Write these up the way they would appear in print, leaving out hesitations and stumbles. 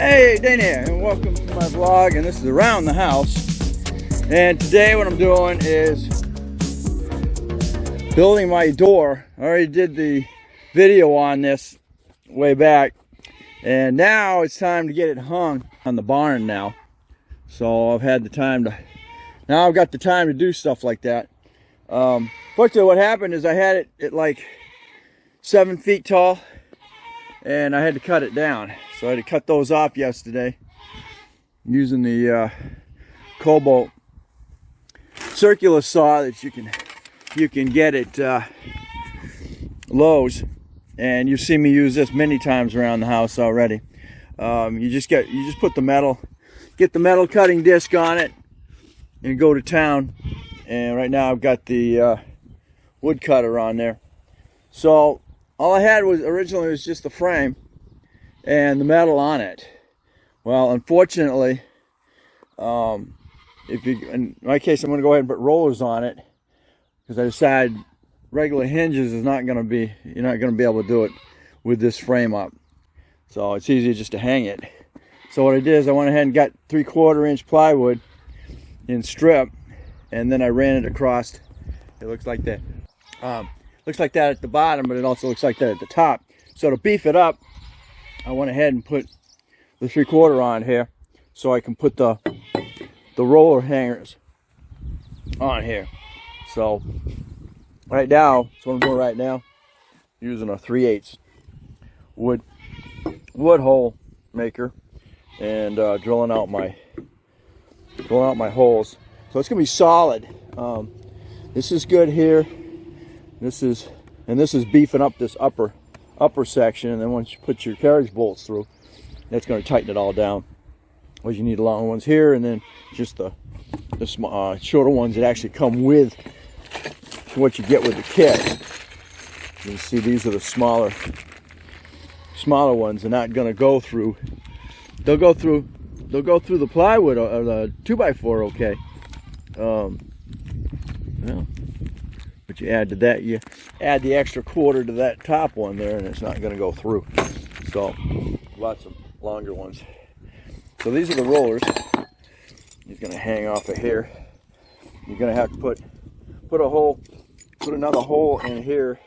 Hey, Dana here, and welcome to my vlog, and this is around the house. And today what I'm doing is building my door. I already did the video on this way back, and now it's time to get it hung on the barn now. So I've had the time to, now I've got the time to do stuff like that. Fortunately, what happened is I had it at like 7 feet tall, and I had to cut it down. So I had to cut those off yesterday using the Kobalt circular saw that you can get at Lowe's, and you've seen me use this many times around the house already. You just put the metal, get the metal cutting disc on it, and go to town. And right now I've got the wood cutter on there. So all I had was originally was just the frame and the metal on it. Well, unfortunately, in my case, I'm going to go ahead and put rollers on it, because I decided regular hinges is not going to be, you're not going to be able to do it with this frame up. So it's easier just to hang it. So what I did is I went ahead and got 3/4 inch plywood in strip, and then I ran it across. It looks like that. Looks like that at the bottom, but it also looks like that at the top. So to beef it up, I went ahead and put the 3/4 on here, so I can put the roller hangers on here. So right now, that's what I'm doing right now, using a 3/8 wood hole maker, and drilling out my holes. So it's gonna be solid. This is good here. This is beefing up this upper section, and then once you put your carriage bolts through, that's going to tighten it all down. Well, you need the long ones here, and then just the shorter ones that actually come with what you get with the kit. You can see these are the smaller ones. They're not going to go through. They'll go through the plywood or the 2x4, okay. Well, but you add to that, you add the extra 1/4 to that top one there, and it's not going to go through. So lots of longer ones. So these are the rollers. He's going to hang off of here. You're going to have to put another hole in here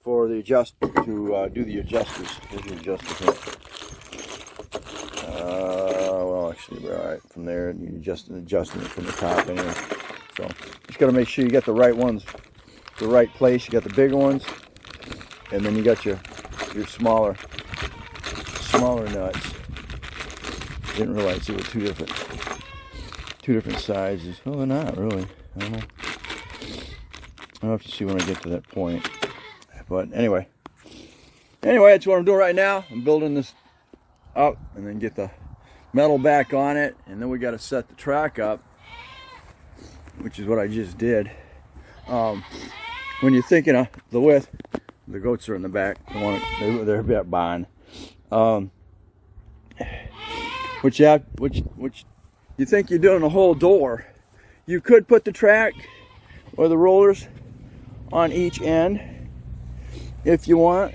for the do the adjusters. Here's the adjusters here. Well, actually, we're all right from there. You adjusting it from the top anyway. So just got to make sure you get the right ones, the right place. You got the bigger ones, and then you got your smaller nuts. Didn't realize they were two different sizes. Well, they're not really. I don't know. I'll have to see when I get to that point. But anyway, that's what I'm doing right now. I'm building this up, and then get the metal back on it, and then we got to set the track up, which is what I just did. When you're thinking of the width, the goats are in the back. They're a bit behind. Which you think you're doing a whole door. You could put the track or the rollers on each end if you want.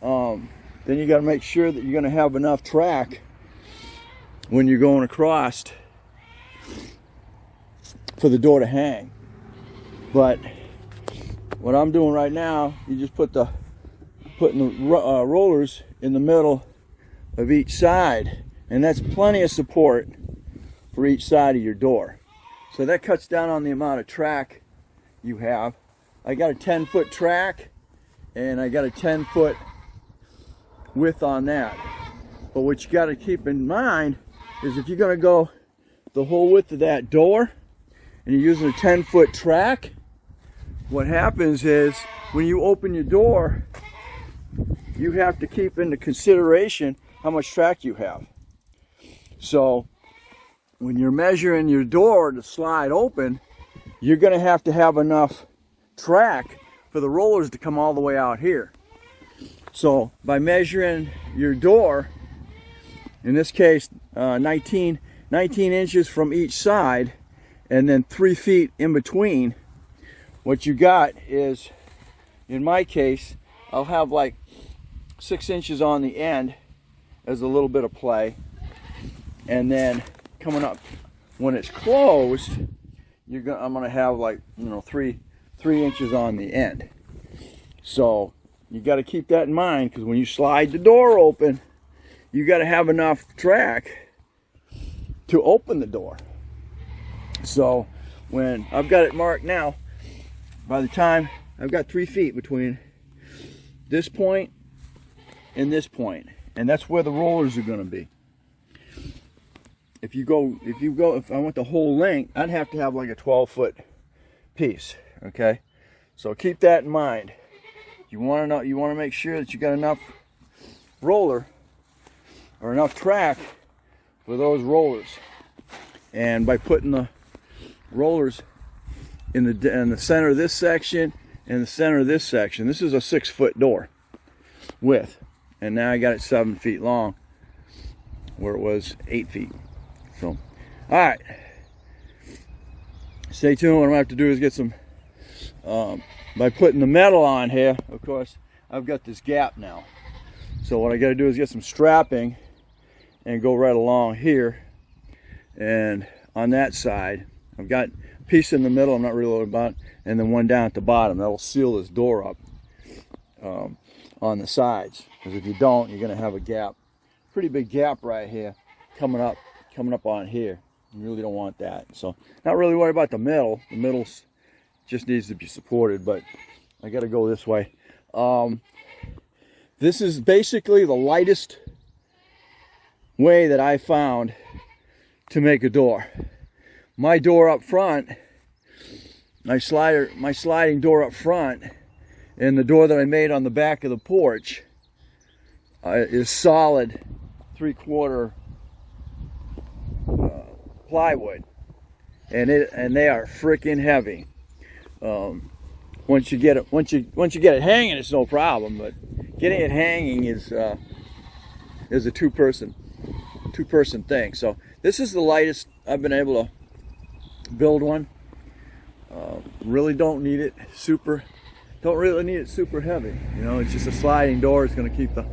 Then you got to make sure that you're going to have enough track when you're going across for the door to hang. But what I'm doing right now, you just putting the rollers in the middle of each side, and that's plenty of support for each side of your door. So that cuts down on the amount of track you have. I got a 10-foot track, and I got a 10-foot width on that. But what you got to keep in mind is if you're going to go the whole width of that door, and you're using a 10-foot track, what happens is when you open your door, you have to keep into consideration how much track you have. So when you're measuring your door to slide open, you're going to have enough track for the rollers to come all the way out here. So by measuring your door, in this case 19 inches from each side, and then 3 feet in between, what you got is, in my case, I'll have like 6 inches on the end, as a little bit of play. And then coming up when it's closed, I'm gonna have like, you know, three inches on the end. So you got to keep that in mind, because when you slide the door open, you got to have enough track to open the door. So when I've got it marked now, by the time I've got 3 feet between this point and this point, and that's where the rollers are going to be. If I want the whole length, I'd have to have like a 12-foot piece. Okay, so keep that in mind. You want to make sure that you got enough roller or enough track for those rollers. And by putting the rollers in the center of this section and the center of this section, this is a 6-foot door width, and now I got it 7 feet long where it was 8 feet. So, all right, stay tuned. What I'm gonna have to do is get some. By putting the metal on here, of course, I've got this gap now. So what I got to do is get some strapping and go right along here. And on that side, I've got a piece in the middle I'm not really worried about, and then one down at the bottom. That will seal this door up on the sides. Because if you don't, you're going to have a gap, pretty big gap right here coming up on here. You really don't want that. So not really worried about the middle. The middle's just needs to be supported, but I got to go this way. This is basically the lightest way that I found to make a door. My door up front, my sliding door up front, and the door that I made on the back of the porch is solid 3/4 plywood, and they are freaking heavy. Once you get it hanging, it's no problem, but getting it hanging is a two-person thing. So this is the lightest I've been able to build one. Really don't need it super heavy. You know, it's just a sliding door. It's going to keep the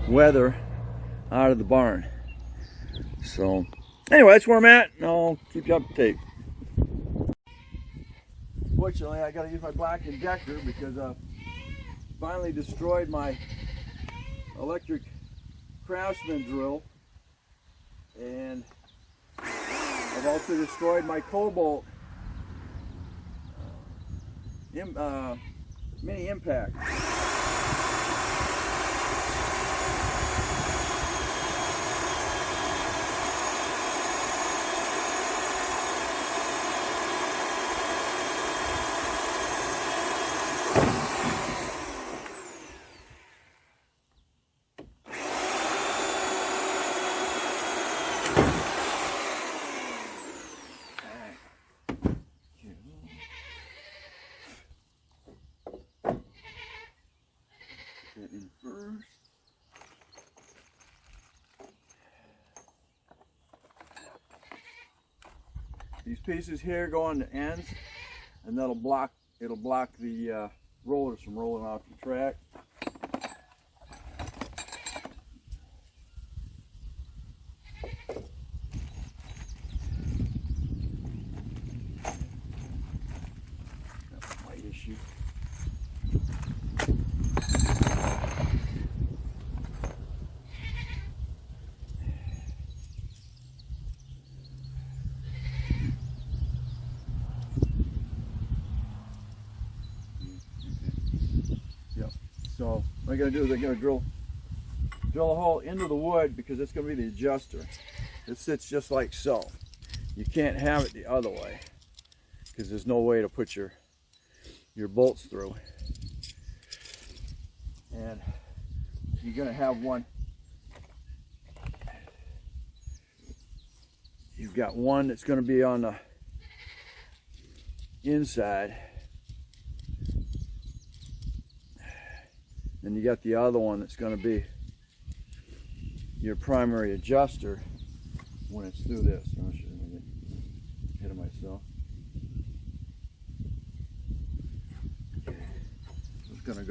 weather out of the barn. So anyway, that's where I'm at, and I'll keep you up to date. Fortunately, I got to use my black injector because I finally destroyed my electric Craftsman drill, and I've also destroyed my Kobalt Mini Impact. In first. These pieces here go on the ends, and it'll block the rollers from rolling off the track. That's my issue. So what I'm going to do is I'm going to drill a hole into the wood, because it's going to be the adjuster. It sits just like so. You can't have it the other way, because there's no way to put your bolts through. And you're going to have one. You've got one that's going to be on the inside. And you got the other one that's going to be your primary adjuster when it's through this. I'm sure I'm going to get ahead of myself. It's going to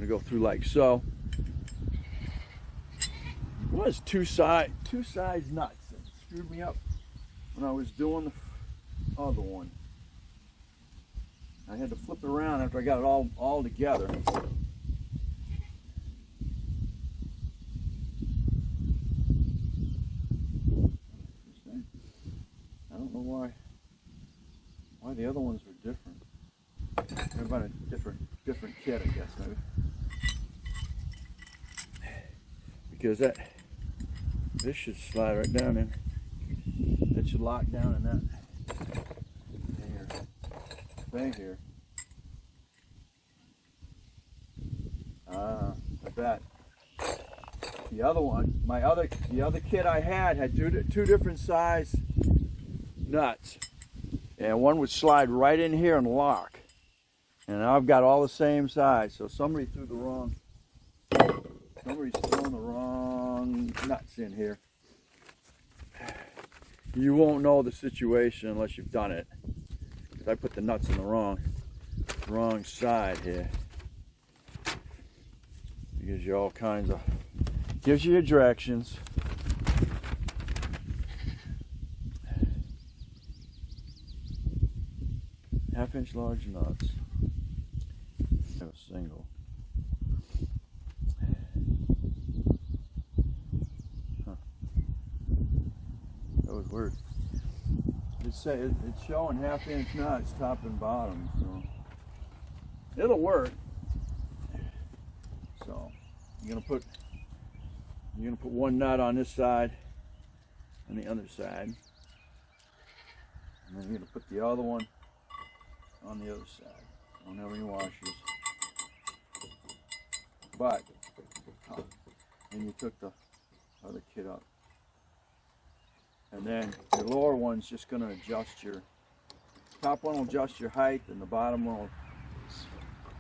go through like so. was two side nuts that screwed me up when I was doing the other one. I had to flip it around after I got it all together. I don't know why the other ones were different. They're about a different kit, I guess, maybe. Because this should slide right down in. That should lock down in that thing here. I bet. The other one, the other kit I had two different size nuts, and one would slide right in here and lock. And I've got all the same size, so somebody's throwing the wrong nuts in here. You won't know the situation unless you've done it. I put the nuts in the wrong side here. It gives you all kinds of, gives you your directions. Half-inch large nuts. I have a single. Huh. That was weird. It's showing half-inch nuts top and bottom, so it'll work. So you're gonna put one nut on this side and the other side, and then you're gonna put the other one on the other side. Don't have any washers, but and you took the other kit up. And then your lower one's just going to adjust your, top one will adjust your height, and the bottom one will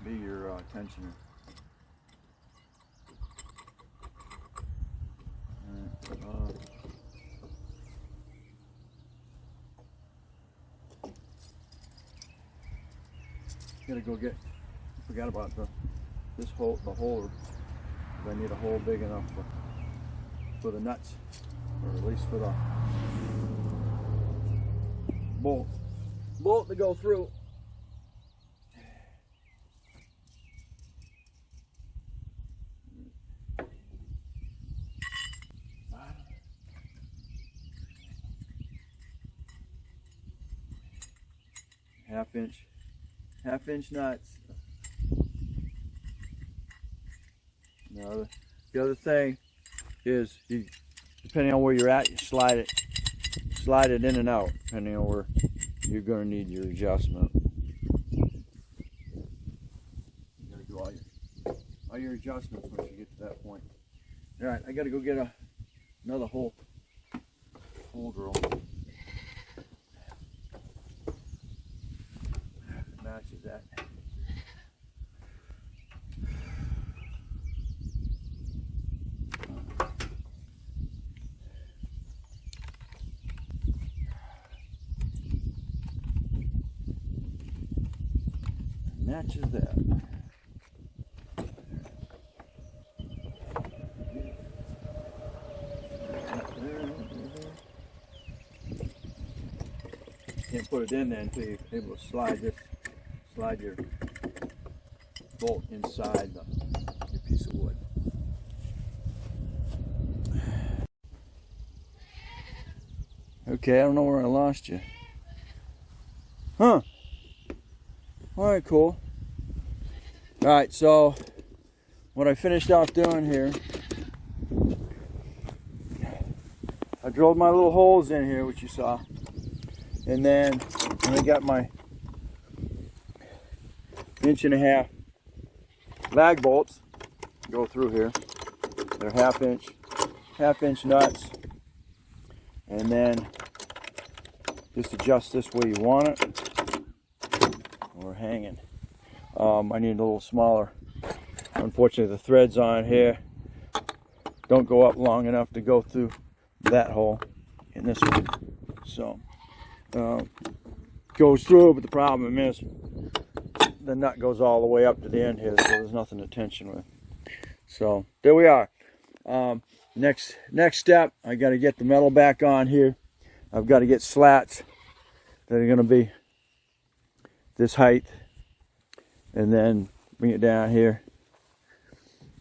be your tensioner. Gotta go get, forgot about this hole, the holder. I need a hole big enough for the nuts, or at least for the bolt to go through. Half inch nuts. Now the other thing is, depending on where you're at, you slide it in and out, depending on where you're going to need your adjustment. You got to do all your adjustments once you get to that point. All right, I got to go get another hole drill. Matches that. Matches that. Can't put it in there until you're able to slide your bolt inside your piece of wood. Okay, I don't know where I lost you. Huh. Alright, cool. Alright, so what I finished off doing here, I drilled my little holes in here, which you saw. And then I got my 1.5 inch lag bolts go through here. They're half inch nuts. And then just adjust this where you want it. We're hanging. I need a little smaller. Unfortunately, the threads on here don't go up long enough to go through that hole in this one. So goes through, but the problem is the nut goes all the way up to the end here, so there's nothing to tension with. So there we are. Next step, I got to get the metal back on here. I've got to get slats that are going to be this height, and then bring it down here.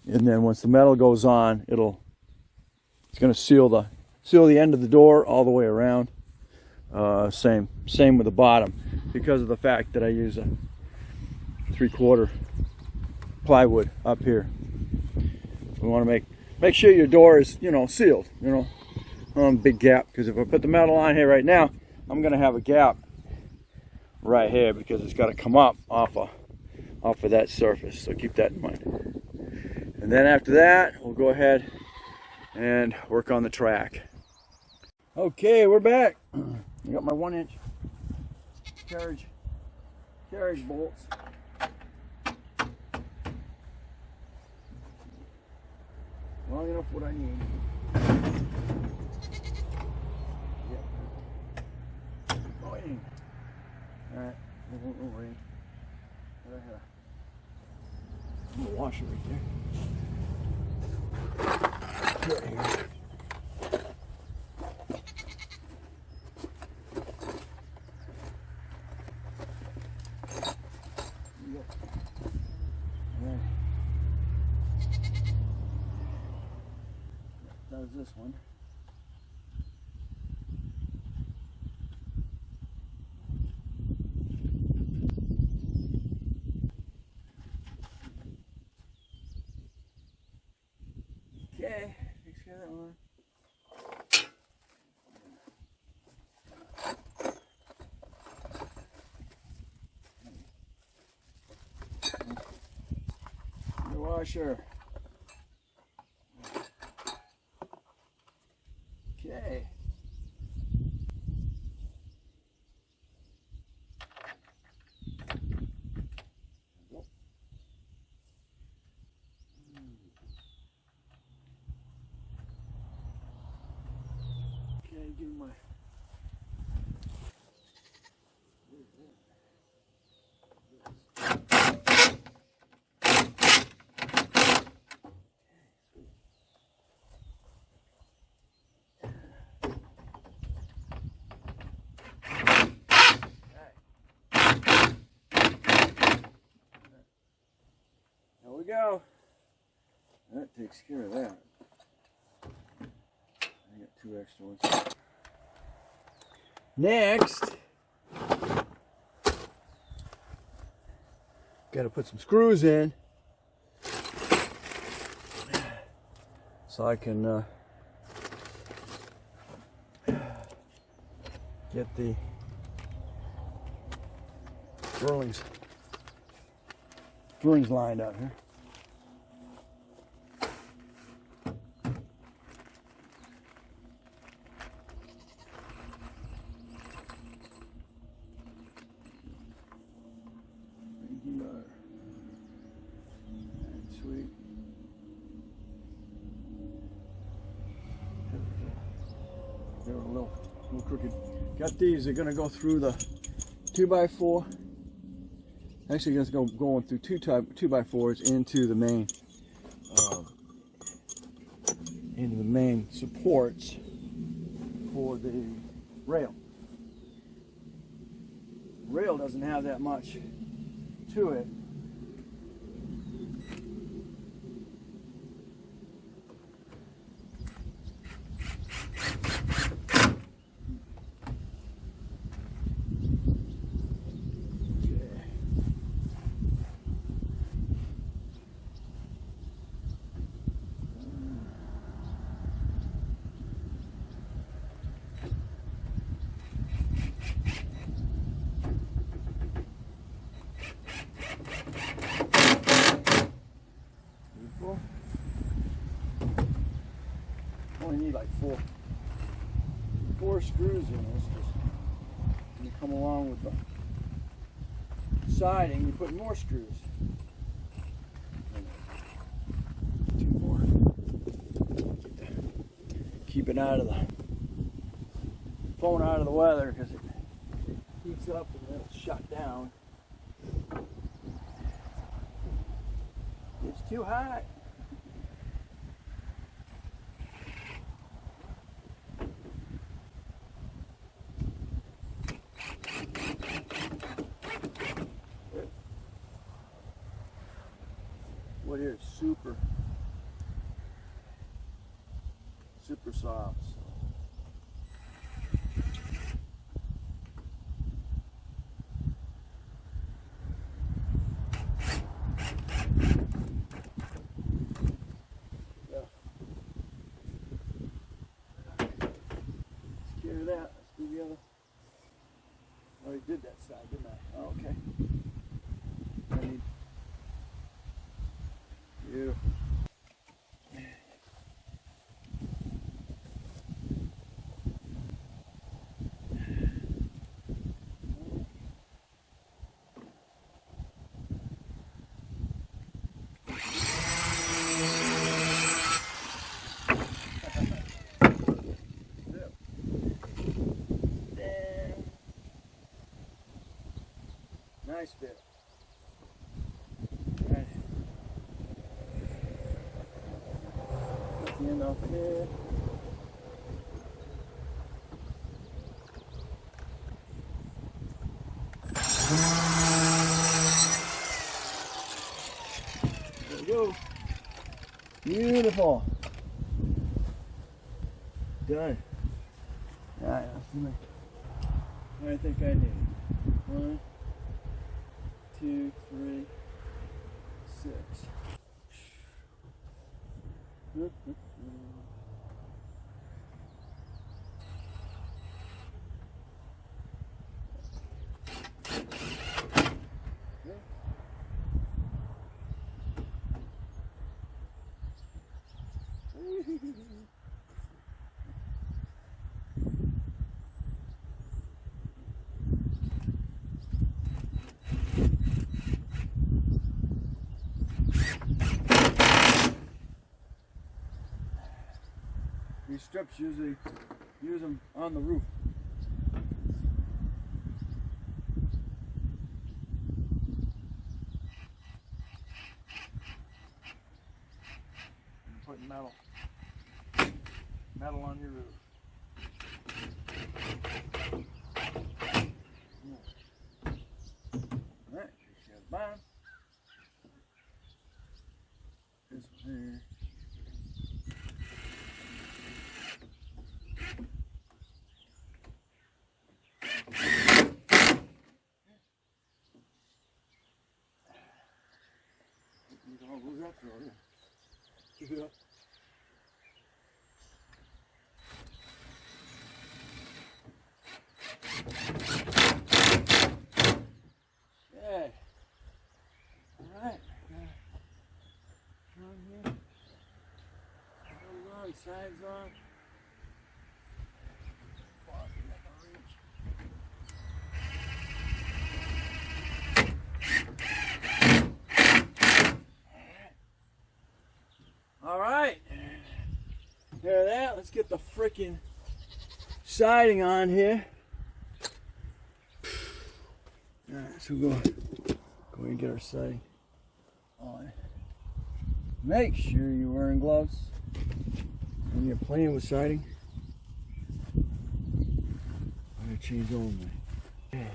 And then once the metal goes on, it's going to seal the end of the door all the way around. Same with the bottom, because of the fact that I use a 3/4 plywood up here. We want to make sure your door is, sealed, big gap, because if I put the metal on here right now, I'm going to have a gap right here because it's got to come up off of that surface. So keep that in mind. And then after that, we'll go ahead and work on the track. Okay, we're back. I got my 1-inch carriage bolts. Long enough what I need. Yep. Oh, in. All right. We'll rain. Right here. I'm gonna wash it right there. Right here. Does this one. Okay, takes care of that one. The washer. Okay. Okay, give me my. There we go. That takes care of that. I got 2 extra ones. Next, got to put some screws in so I can get the furlings lined up here. Sweet. They were a little crooked. Got these. They're going to go through the 2x4. Actually, going to going through 2x4s into the main supports for the rail. Rail doesn't have that much to it. Only need like four screws in this. When you come along with the siding, you put more screws. 2 more. Keep it out of the phone out of the weather because it heats up and then it's shut down. It's too hot. of here is super soft. So. That. Let's do the other. I already did that side, didn't I? Oh, okay. I need. Beautiful. Nice bit. All right. Put the end off here. There we go. Beautiful. Done. All right, let's see what I think I need. 1, 2, 3, 6. These strips usually use them on the roof. And putting metal on your roof. All right, here's the bottom. This one here. Who's that throw? Yeah. Okay. All right. On here. Hold on, sides on. All right, there that. Let's get the freaking siding on here. All right, so we'll go and get our siding on. Make sure you're wearing gloves when you're playing with siding. I'm gonna change only. Okay.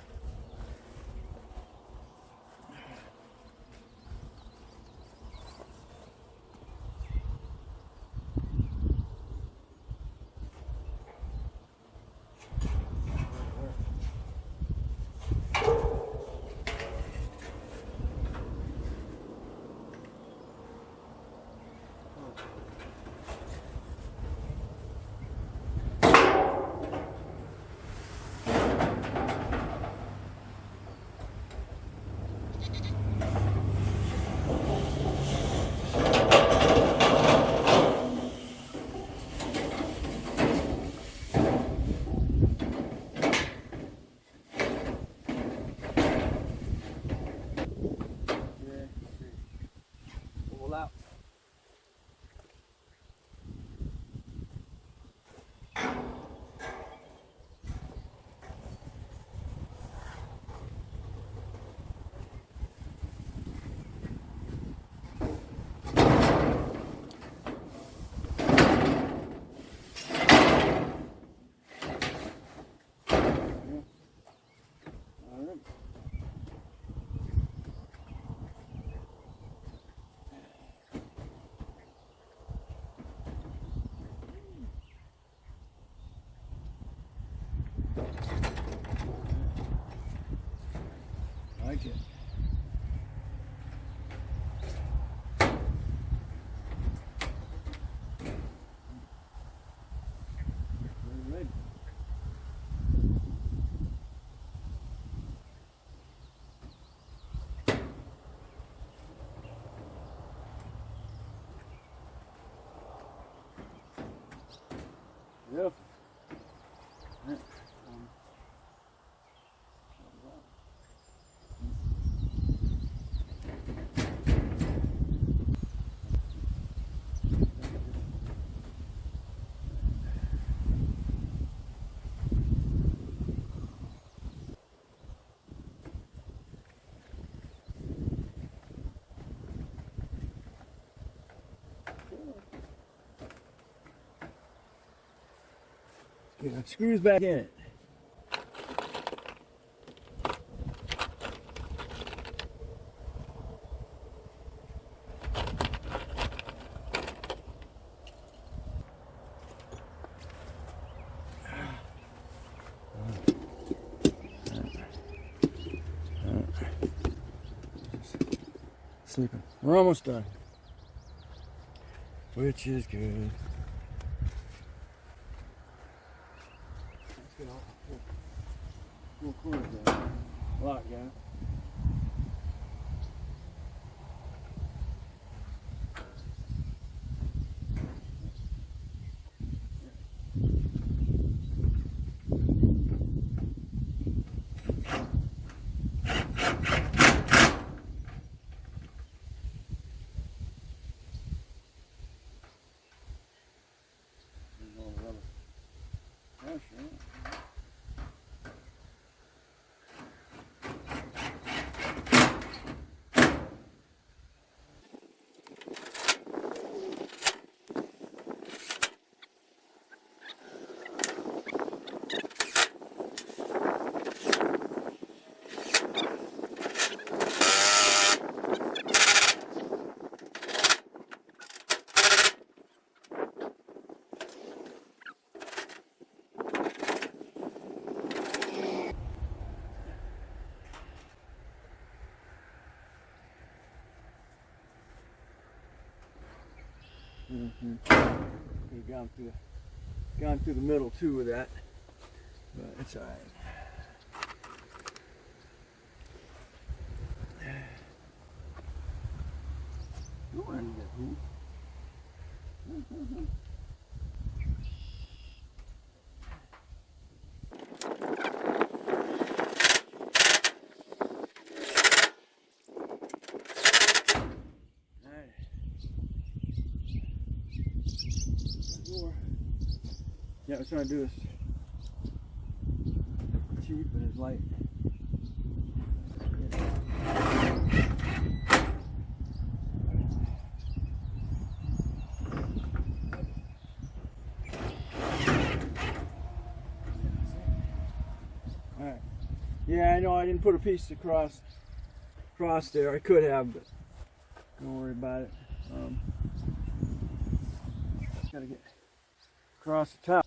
Beautiful. Get the screws back in it. Sleeping. We're almost done, which is good. Let's get all four corners there. Lock, yeah. Could have gone through the middle too with that, but it's all right. Yeah, I was trying to do this cheap and it's light. Alright. Yeah, I know I didn't put a piece across there. I could have, but don't worry about it. Gotta get across the top.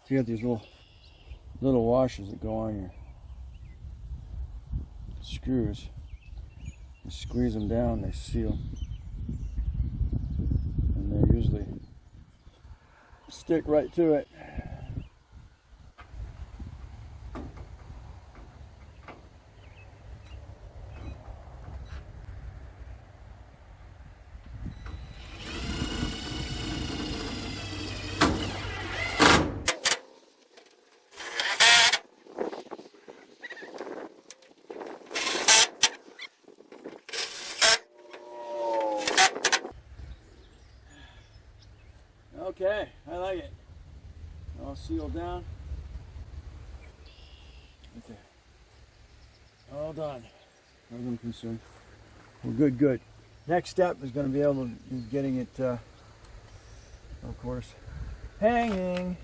So you got these little washers that go on your screws. You squeeze them down, they seal. And they usually stick right to it. Okay, I like it. All sealed down. Okay. All done. As I'm concerned. Well, good. Next step is going to be able to getting it, of course, hanging.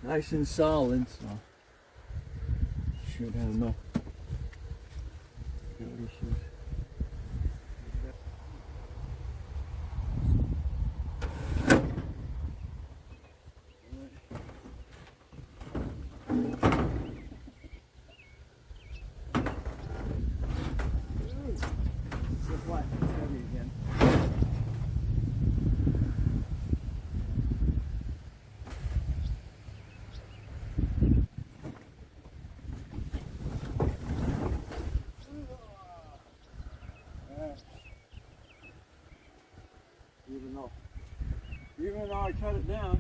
Nice and solid, so should have no issues. Even though I cut it down,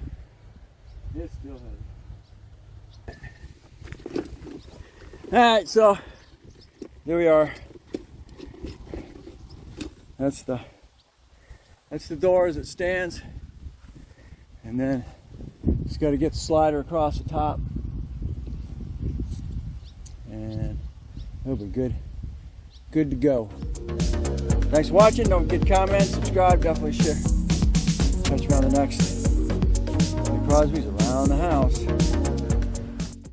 it's still heavy. Alright, so here we are. That's the door as it stands. And then just got to get the slider across the top. And it'll be good to go. Thanks for watching. Don't forget to comment, subscribe, definitely share. Catch you on the next Crosby's around the house.